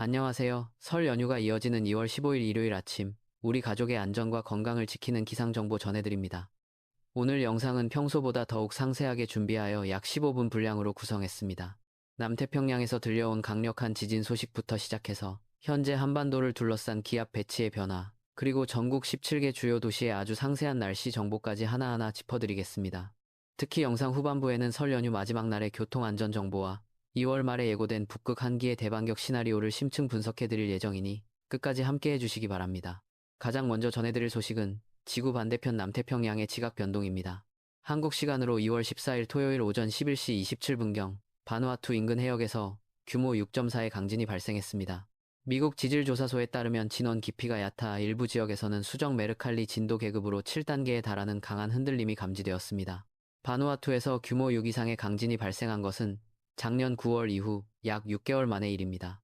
안녕하세요. 설 연휴가 이어지는 2월 15일 일요일 아침, 우리 가족의 안전과 건강을 지키는 기상정보 전해드립니다. 오늘 영상은 평소보다 더욱 상세하게 준비하여 약 15분 분량으로 구성했습니다. 남태평양에서 들려온 강력한 지진 소식부터 시작해서 현재 한반도를 둘러싼 기압 배치의 변화, 그리고 전국 17개 주요 도시의 아주 상세한 날씨 정보까지 하나하나 짚어드리겠습니다. 특히 영상 후반부에는 설 연휴 마지막 날의 교통안전 정보와 2월 말에 예고된 북극 한기의 대반격 시나리오를 심층 분석해드릴 예정이니 끝까지 함께 해주시기 바랍니다. 가장 먼저 전해드릴 소식은 지구 반대편 남태평양의 지각 변동입니다. 한국 시간으로 2월 14일 토요일 오전 11시 27분경 바누아투 인근 해역에서 규모 6.4의 강진이 발생했습니다. 미국 지질조사소에 따르면 진원 깊이가 얕아 일부 지역에서는 수정 메르칼리 진도 계급으로 7단계에 달하는 강한 흔들림이 감지되었습니다. 바누아투에서 규모 6 이상의 강진이 발생한 것은 작년 9월 이후 약 6개월 만의 일입니다.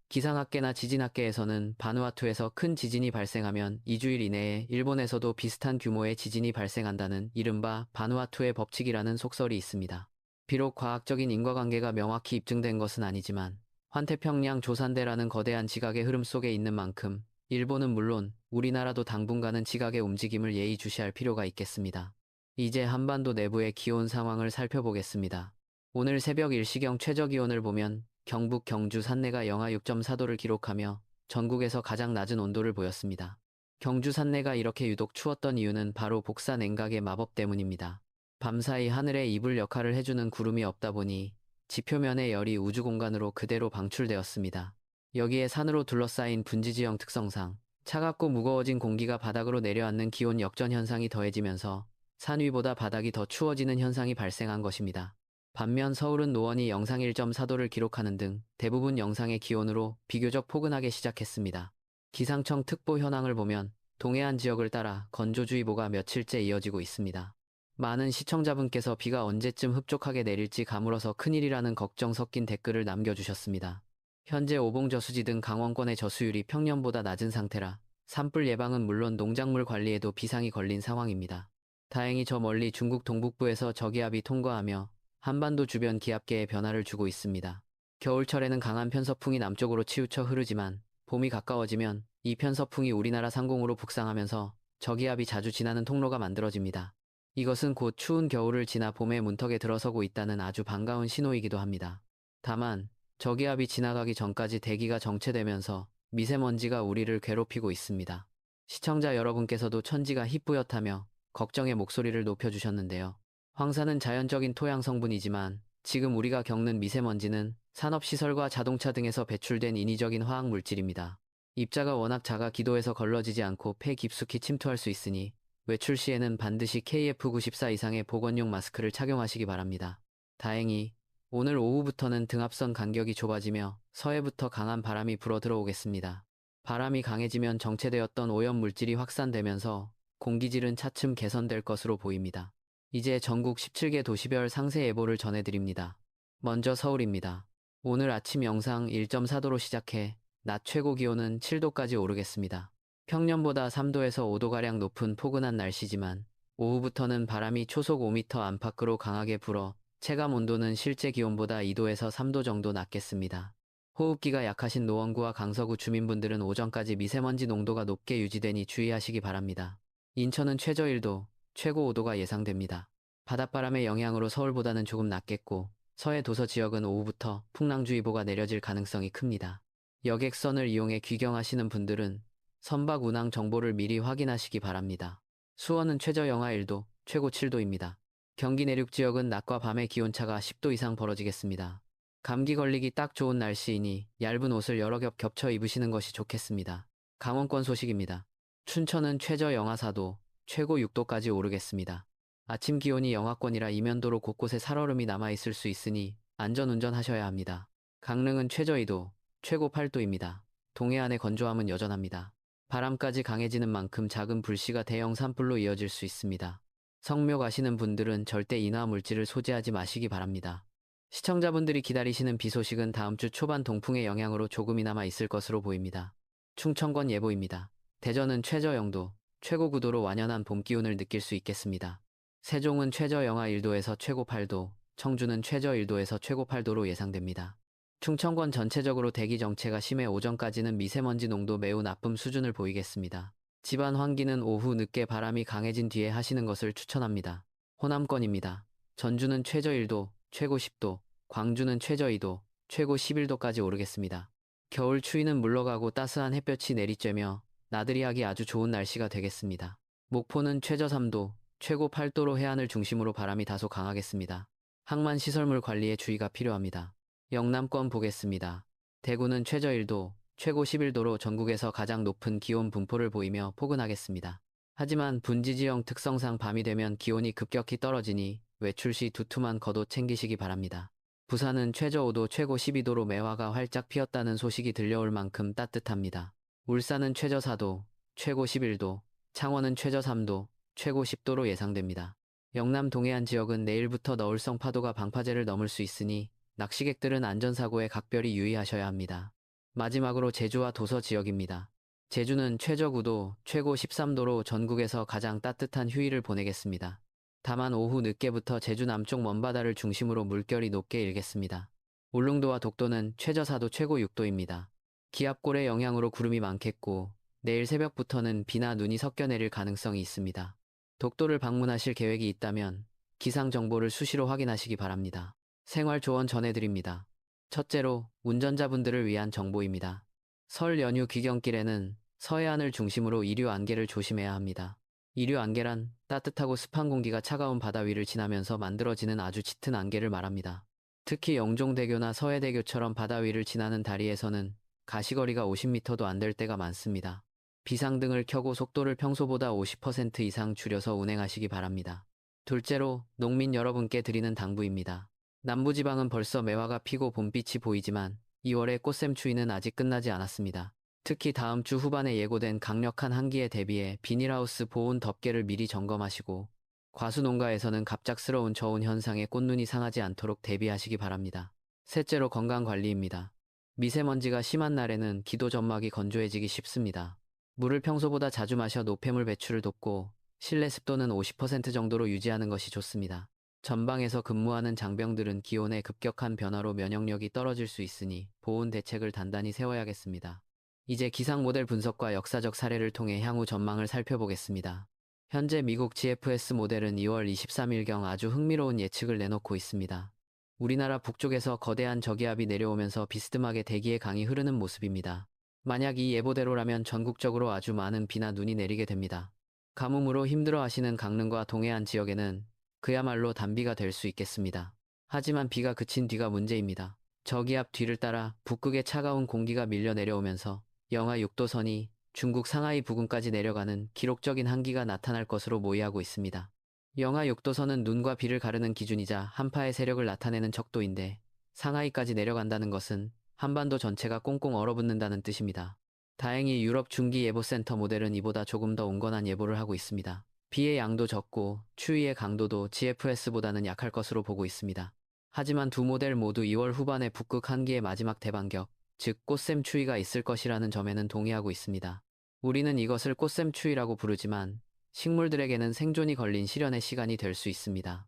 기상학계나 지진학계에서는 바누아투에서 큰 지진이 발생하면 2주일 이내에 일본에서도 비슷한 규모의 지진이 발생한다는 이른바 바누아투의 법칙이라는 속설이 있습니다. 비록 과학적인 인과관계가 명확히 입증된 것은 아니지만 환태평양 조산대라는 거대한 지각의 흐름 속에 있는 만큼 일본은 물론 우리나라도 당분간은 지각의 움직임을 예의주시할 필요가 있겠습니다. 이제 한반도 내부의 기온 상황을 살펴보겠습니다. 오늘 새벽 일시경 최저기온을 보면 경북 경주 산내가 영하 6.4도를 기록하며 전국에서 가장 낮은 온도를 보였습니다. 경주 산내가 이렇게 유독 추웠던 이유는 바로 복사 냉각의 마법 때문입니다. 밤사이 하늘에 이불 역할을 해주는 구름이 없다 보니 지표면의 열이 우주 공간으로 그대로 방출되었습니다. 여기에 산으로 둘러싸인 분지지형 특성상 차갑고 무거워진 공기가 바닥으로 내려앉는 기온 역전 현상이 더해지면서 산 위보다 바닥이 더 추워지는 현상이 발생한 것입니다. 반면 서울은 노원이 영상 1.4도를 기록하는 등 대부분 영상의 기온으로 비교적 포근하게 시작했습니다. 기상청 특보 현황을 보면 동해안 지역을 따라 건조주의보가 며칠째 이어지고 있습니다. 많은 시청자분께서 비가 언제쯤 흡족하게 내릴지 가물어서 큰일이라는 걱정 섞인 댓글을 남겨주셨습니다. 현재 오봉저수지 등 강원권의 저수율이 평년보다 낮은 상태라 산불 예방은 물론 농작물 관리에도 비상이 걸린 상황입니다. 다행히 저 멀리 중국 동북부에서 저기압이 통과하며 한반도 주변 기압계에 변화를 주고 있습니다. 겨울철에는 강한 편서풍이 남쪽으로 치우쳐 흐르지만 봄이 가까워지면 이 편서풍이 우리나라 상공으로 북상하면서 저기압이 자주 지나는 통로가 만들어집니다. 이것은 곧 추운 겨울을 지나 봄의 문턱에 들어서고 있다는 아주 반가운 신호이기도 합니다. 다만 저기압이 지나가기 전까지 대기가 정체되면서 미세먼지가 우리를 괴롭히고 있습니다. 시청자 여러분께서도 천지가 희뿌옇다며 걱정의 목소리를 높여주셨는데요. 황사는 자연적인 토양 성분이지만 지금 우리가 겪는 미세먼지는 산업시설과 자동차 등에서 배출된 인위적인 화학물질입니다. 입자가 워낙 작아 기도에서 걸러지지 않고 폐 깊숙이 침투할 수 있으니 외출 시에는 반드시 KF94 이상의 보건용 마스크를 착용하시기 바랍니다. 다행히 오늘 오후부터는 등압선 간격이 좁아지며 서해부터 강한 바람이 불어 들어오겠습니다. 바람이 강해지면 정체되었던 오염물질이 확산되면서 공기질은 차츰 개선될 것으로 보입니다. 이제 전국 17개 도시별 상세 예보를 전해드립니다. 먼저 서울입니다. 오늘 아침 영상 1.4도로 시작해 낮 최고 기온은 7도까지 오르겠습니다. 평년보다 3도에서 5도가량 높은 포근한 날씨지만 오후부터는 바람이 초속 5m 안팎으로 강하게 불어 체감 온도는 실제 기온보다 2도에서 3도 정도 낮겠습니다. 호흡기가 약하신 노원구와 강서구 주민분들은 오전까지 미세먼지 농도가 높게 유지되니 주의하시기 바랍니다. 인천은 최저 1도, 최고 5도가 예상됩니다. 바닷바람의 영향으로 서울보다는 조금 낮겠고 서해 도서 지역은 오후부터 풍랑주의보가 내려질 가능성이 큽니다. 여객선을 이용해 귀경하시는 분들은 선박 운항 정보를 미리 확인하시기 바랍니다. 수원은 최저 영하 1도, 최고 7도입니다. 경기 내륙 지역은 낮과 밤의 기온차가 10도 이상 벌어지겠습니다. 감기 걸리기 딱 좋은 날씨이니 얇은 옷을 여러 겹 겹쳐 입으시는 것이 좋겠습니다. 강원권 소식입니다. 춘천은 최저 영하 4도, 최고 6도까지 오르겠습니다. 아침 기온이 영하권이라 이면도로 곳곳에 살얼음이 남아있을 수 있으니 안전운전 하셔야 합니다. 강릉은 최저 2도, 최고 8도입니다. 동해안의 건조함은 여전합니다. 바람까지 강해지는 만큼 작은 불씨가 대형 산불로 이어질 수 있습니다. 성묘 가시는 분들은 절대 인화 물질을 소지하지 마시기 바랍니다. 시청자분들이 기다리시는 비 소식은 다음 주 초반 동풍의 영향으로 조금이나마 있을 것으로 보입니다. 충청권 예보입니다. 대전은 최저 0도, 최고 9도로 완연한 봄 기운을 느낄 수 있겠습니다. 세종은 최저 영하 1도에서 최고 8도, 청주는 최저 1도에서 최고 8도로 예상됩니다. 충청권 전체적으로 대기 정체가 심해 오전까지는 미세먼지 농도 매우 나쁨 수준을 보이겠습니다. 집안 환기는 오후 늦게 바람이 강해진 뒤에 하시는 것을 추천합니다. 호남권입니다. 전주는 최저 1도, 최고 10도, 광주는 최저 2도, 최고 11도까지 오르겠습니다. 겨울 추위는 물러가고 따스한 햇볕이 내리쬐며 나들이 하기 아주 좋은 날씨가 되겠습니다. 목포는 최저 3도, 최고 8도로 해안을 중심으로 바람이 다소 강하겠습니다. 항만 시설물 관리에 주의가 필요합니다. 영남권 보겠습니다. 대구는 최저 1도, 최고 11도로 전국에서 가장 높은 기온 분포를 보이며 포근하겠습니다. 하지만 분지지형 특성상 밤이 되면 기온이 급격히 떨어지니 외출 시 두툼한 겉옷 챙기시기 바랍니다. 부산은 최저 5도, 최고 12도로 매화가 활짝 피었다는 소식이 들려올 만큼 따뜻합니다. 울산은 최저 4도, 최고 11도, 창원은 최저 3도, 최고 10도로 예상됩니다. 영남 동해안 지역은 내일부터 너울성 파도가 방파제를 넘을 수 있으니 낚시객들은 안전사고에 각별히 유의하셔야 합니다. 마지막으로 제주와 도서 지역입니다. 제주는 최저 9도, 최고 13도로 전국에서 가장 따뜻한 휴일을 보내겠습니다. 다만 오후 늦게부터 제주 남쪽 먼바다를 중심으로 물결이 높게 일겠습니다. 울릉도와 독도는 최저 4도, 최고 6도입니다. 기압골의 영향으로 구름이 많겠고 내일 새벽부터는 비나 눈이 섞여 내릴 가능성이 있습니다. 독도를 방문하실 계획이 있다면 기상 정보를 수시로 확인하시기 바랍니다. 생활 조언 전해드립니다. 첫째로 운전자분들을 위한 정보입니다. 설 연휴 귀경길에는 서해안을 중심으로 이류 안개를 조심해야 합니다. 이류 안개란 따뜻하고 습한 공기가 차가운 바다 위를 지나면서 만들어지는 아주 짙은 안개를 말합니다. 특히 영종대교나 서해대교처럼 바다 위를 지나는 다리에서는 가시거리가 50m도 안 될 때가 많습니다. 비상등을 켜고 속도를 평소보다 50% 이상 줄여서 운행하시기 바랍니다. 둘째로 농민 여러분께 드리는 당부입니다. 남부지방은 벌써 매화가 피고 봄빛이 보이지만 2월의 꽃샘 추위는 아직 끝나지 않았습니다. 특히 다음 주 후반에 예고된 강력한 한기에 대비해 비닐하우스 보온 덮개를 미리 점검하시고 과수농가에서는 갑작스러운 저온 현상에 꽃눈이 상하지 않도록 대비하시기 바랍니다. 셋째로 건강관리입니다. 미세먼지가 심한 날에는 기도 점막이 건조해지기 쉽습니다. 물을 평소보다 자주 마셔 노폐물 배출을 돕고 실내 습도는 50% 정도로 유지하는 것이 좋습니다. 전방에서 근무하는 장병들은 기온의 급격한 변화로 면역력이 떨어질 수 있으니 보온 대책을 단단히 세워야겠습니다. 이제 기상 모델 분석과 역사적 사례를 통해 향후 전망을 살펴보겠습니다. 현재 미국 GFS 모델은 2월 23일경 아주 흥미로운 예측을 내놓고 있습니다. 우리나라 북쪽에서 거대한 저기압이 내려오면서 비스듬하게 대기의 강이 흐르는 모습입니다. 만약 이 예보대로라면 전국적으로 아주 많은 비나 눈이 내리게 됩니다. 가뭄으로 힘들어하시는 강릉과 동해안 지역에는 그야말로 단비가 될 수 있겠습니다. 하지만 비가 그친 뒤가 문제입니다. 저기압 뒤를 따라 북극의 차가운 공기가 밀려 내려오면서 영하 6도 선이 중국 상하이 부근까지 내려가는 기록적인 한기가 나타날 것으로 모의하고 있습니다. 영하 6도 선은 눈과 비를 가르는 기준이자 한파의 세력을 나타내는 척도인데 상하이까지 내려간다는 것은 한반도 전체가 꽁꽁 얼어붙는다는 뜻입니다. 다행히 유럽 중기예보센터 모델은 이보다 조금 더 온건한 예보를 하고 있습니다. 비의 양도 적고 추위의 강도도 GFS보다는 약할 것으로 보고 있습니다. 하지만 두 모델 모두 2월 후반에 북극 한기의 마지막 대반격, 즉 꽃샘 추위가 있을 것이라는 점에는 동의하고 있습니다. 우리는 이것을 꽃샘 추위라고 부르지만 식물들에게는 생존이 걸린 시련의 시간이 될 수 있습니다.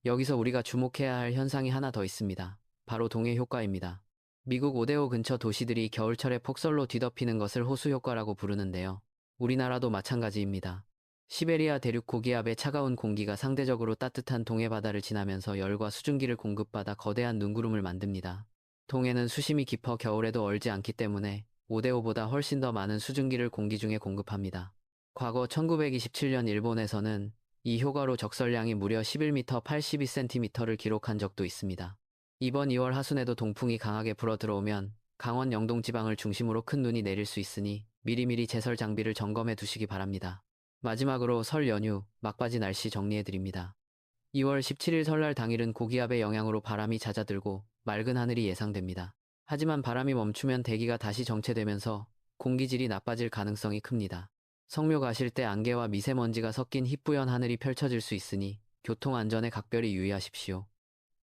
여기서 우리가 주목해야 할 현상이 하나 더 있습니다. 바로 동해 효과입니다. 미국 오데오 근처 도시들이 겨울철에 폭설로 뒤덮이는 것을 호수 효과라고 부르는데요. 우리나라도 마찬가지입니다. 시베리아 대륙 고기압의 차가운 공기가 상대적으로 따뜻한 동해 바다를 지나면서 열과 수증기를 공급받아 거대한 눈구름을 만듭니다. 동해는 수심이 깊어 겨울에도 얼지 않기 때문에 오데오보다 훨씬 더 많은 수증기를 공기 중에 공급합니다. 과거 1927년 일본에서는 이 효과로 적설량이 무려 11m 82cm를 기록한 적도 있습니다. 이번 2월 하순에도 동풍이 강하게 불어 들어오면 강원 영동 지방을 중심으로 큰 눈이 내릴 수 있으니 미리미리 제설 장비를 점검해 두시기 바랍니다. 마지막으로 설 연휴 막바지 날씨 정리해드립니다. 2월 17일 설날 당일은 고기압의 영향으로 바람이 잦아들고 맑은 하늘이 예상됩니다. 하지만 바람이 멈추면 대기가 다시 정체되면서 공기질이 나빠질 가능성이 큽니다. 성묘 가실 때 안개와 미세먼지가 섞인 희뿌연 하늘이 펼쳐질 수 있으니 교통안전에 각별히 유의하십시오.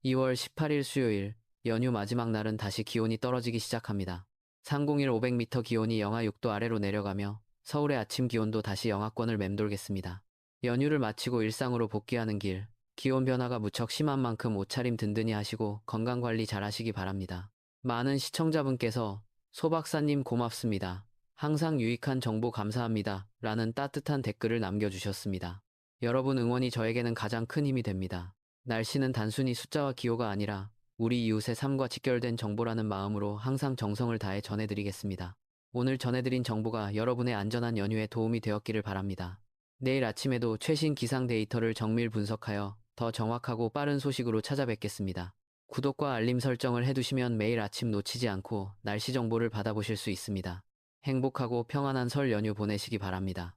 2월 18일 수요일 연휴 마지막 날은 다시 기온이 떨어지기 시작합니다. 상공일 500m 기온이 영하 6도 아래로 내려가며 서울의 아침 기온도 다시 영하권을 맴돌겠습니다. 연휴를 마치고 일상으로 복귀하는 길, 기온 변화가 무척 심한 만큼 옷차림 든든히 하시고 건강관리 잘 하시기 바랍니다. 많은 시청자분께서 소 박사님 고맙습니다. 항상 유익한 정보 감사합니다. 라는 따뜻한 댓글을 남겨주셨습니다. 여러분 응원이 저에게는 가장 큰 힘이 됩니다. 날씨는 단순히 숫자와 기호가 아니라 우리 이웃의 삶과 직결된 정보라는 마음으로 항상 정성을 다해 전해드리겠습니다. 오늘 전해드린 정보가 여러분의 안전한 연휴에 도움이 되었기를 바랍니다. 내일 아침에도 최신 기상 데이터를 정밀 분석하여 더 정확하고 빠른 소식으로 찾아뵙겠습니다. 구독과 알림 설정을 해두시면 매일 아침 놓치지 않고 날씨 정보를 받아보실 수 있습니다. 행복하고 평안한 설 연휴 보내시기 바랍니다.